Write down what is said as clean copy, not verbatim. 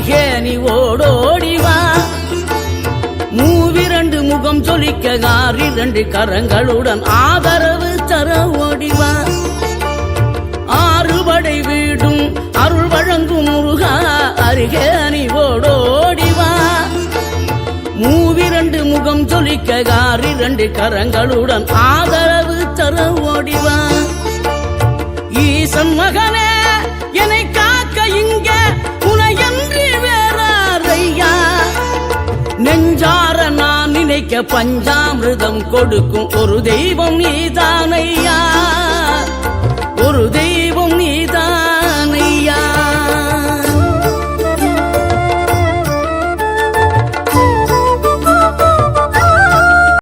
அருகே நீ ஓடோடிவா மூவிரண்டு முகம் சொலிக்க ஆறிரண்டு கரங்களுடன் ஆதரவு தர ஓடிவா ஆறுபடை வீடும் அருள் வழங்கும் முருகா அருகே நீ ஓடோடிவா மூவிரண்டு முகம் சொலிக்க ஆறிரண்டு கரங்களுடன் ஆதரவு தர ஓடிவா ஈசன் மகனே என்னை காக்க இங்க உனையன்றி வேறாரையா நெஞ்சார நான் நினைக்க பஞ்சாமிர்தம் கொடுக்கும் ஒரு தெய்வம் நீதானையா ஒரு